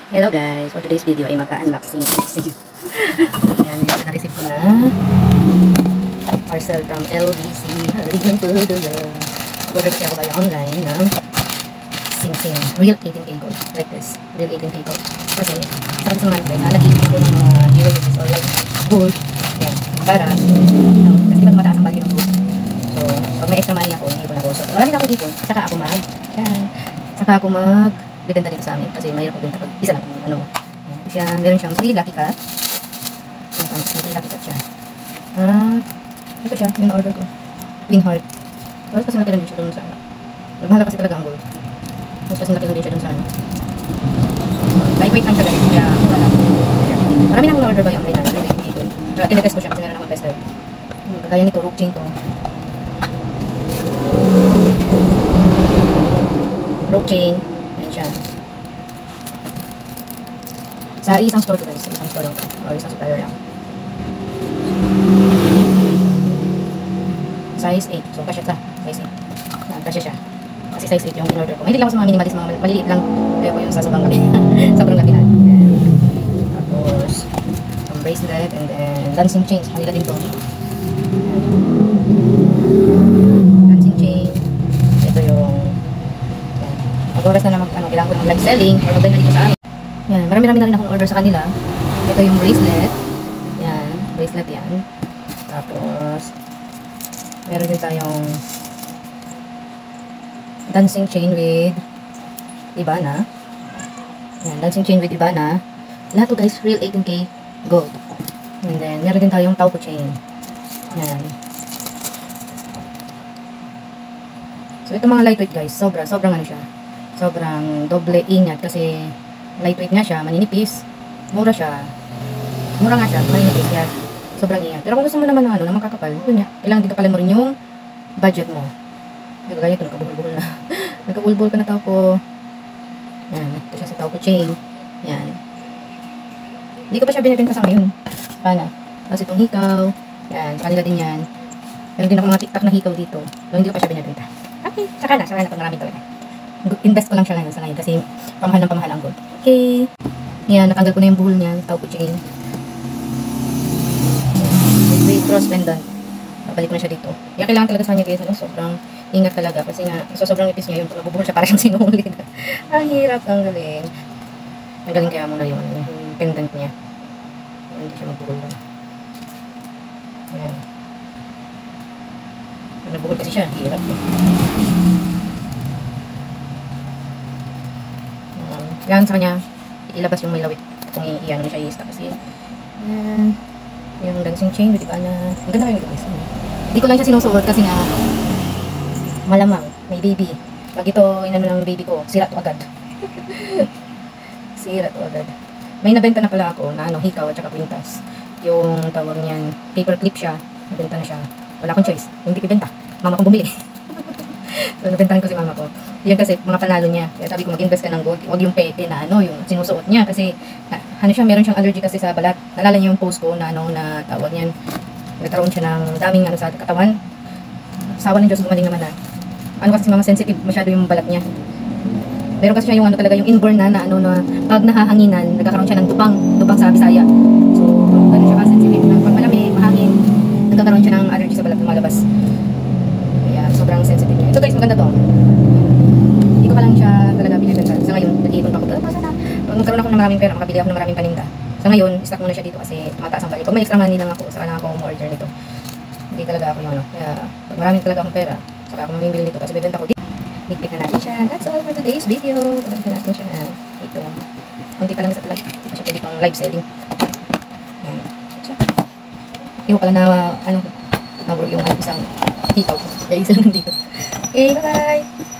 Hello guys, for today's video ay maka-unboxing. Ayan, na-receive ko na parcel from LBC. Region Food. Order kasi ako kaya online ng Sing Real 18K gold. Like this, Real 18K gold. Kasi, sa mga friend, nalagay ko ng mga jewelries or like gold. Ayan, para, kasi di ba tumataas ang value ng gold. So, pag may extra money ako, hindi ko na gold. So, marami na ako dito, saka ako bibenta dito sa amin kasi mayroon ko benta pag isa lang ano. Siya, meron siyang free lucky cut. Free lucky cut siya. Ito siya, yung order ko. Green heart. Tapos kasi nakilang din siya dun sa ano. Nagmahal kasi talaga ang gold. Tapos kasi nakilang din siya dun sa ano. Lightweight lang siya guys. Kaya wala lang. Marami nang order ba yung online na. Pero tinetest ko siya kasi meron naman tester. Kagaya nito, rope chain to. Rope chain. Siya. Sa isang store ko guys, isang store lang o isang supplier lang. Size 8. So, kasya sa size 8. Kasya siya. Kasi size 8 yung in-order ko. Hindi lang ako sa mga minimalist, mga maliliit lang. Kaya ko yung sa sobrang gabi. Sobrang gabi na. Tapos, some bracelet and then dancing chains. Kanila din to. Dancing chain. Ito yung oras na naman, kailangan ko ng live selling or maganda dito sa amin. Yan, marami-rami na rin akong order sa kanila. Ito yung bracelet. Yan, bracelet yan. Tapos, meron din tayong dancing chain with Ibana. Yan, dancing chain with Ibana. Lahat to guys, real 18K gold. And then, meron din tayong Taupo chain. Yan. So, ito mga lightweight guys, sobrang ano siya. Sobrang doble ingat kasi lightweight nga siya, maninipis, mura siya. Mura nga siya, maninipis kaya sobrang ingat. Pero kung gusto mo naman ng ano, ng makakapal, yun nga, kailangan dito pala mo rin yung budget mo. Pero gaya ito, nagkabuhol-buhol na. Nagkabuhol-buhol ka na Taupo. Yan, ito siya sa Taupo chain. Yan. Hindi ko pa siya binibenta sa ngayon. Sana. Tapos itong hikaw. Yan, kanila din yan. Meron din ako mga tiktak na hikaw dito. Pero hindi ko pa siya binibenta. Okay, saka na pag marami talaga. Invest ko lang siya ngayon sa ngayon kasi pamahal ng pamahal ang gold. Okay. Yan, natanggal ko na yung buhol niya. Taupo chain. With cross pendant. Babalik ko na siya dito. Kaya kailangan talaga sa kanya guys. Ano, sobrang ingat talaga. Kasi nga, sobrang ipis niya yun. Pag nabubuhol siya, parang siyang sinungulit. Ang hirap. Ang galing. Ang galing kaya muna yung pendant niya. Hindi siya magbuhol lang. Yan. Pag nabuhol kasi siya, hirap. Yan sa kanya, ilabas yung may lawit kung iyan na siya i-stop kasi yung dancing chain, di ba na ang ganda kayo guys. Hindi ko lang siya sinusuot kasi nga malamang may baby. Pag ito inano ng baby ko, sira to agad. Sira to agad. May nabenta na pala ako na ano, hikaw at saka kwintas. Yung tawag niyan, paper clip siya, nabenta na siya. Wala akong choice, hindi ko ibenta, mama kong bumili. So, nabentahan ko si mama ko. Yan kasi, mga panalo niya. Kaya sabi ko, mag-invest ka ng gold. Huwag yung peke na ano, yung sinusuot niya. Kasi, ano siya, meron siyang allergy kasi sa balat. Nalala niyo yung post ko na ano, na tawag niyan. Nagkaroon siya ng daming ano sa katawan. Sawa ng Diyos, gumaling naman na. Ano kasi mama, sensitive masyado yung balat niya. Meron kasi siya yung ano talaga, yung inborn na ano, na pag nahahanginan, nagkakaroon siya ng tupang sa Bisaya. So, gano'n siya ka-sensitive na pag malamig, mahangin, nagkakaroon siya ng allergy sa balat, lumalabas. Sobrang sensitive niya. Ito guys, maganda to. Hindi ko pa lang siya talaga binibenta. Sa ngayon, nag-iipon pa ako. Pag magkaroon ako ng maraming pera, makabili ako ng maraming paninda. Sa ngayon, stock muna siya dito kasi mataas ang value. Pag may extra money lang ako, saka lang ako umorder nito. Hindi talaga ako yung ano. Kaya, pag maraming talaga akong pera, saka ako mamimili nito kasi bibenta ko dito. Higpit na natin siya. That's all for today's video. Pagkakas natin siya na ito. Hindi pa lang sa talag. Hindi pa siya pwede pang live selling. Ayan. Hindi ko pala na, ano, yung isang hikaw. Guys, nandito. Okay, bye-bye!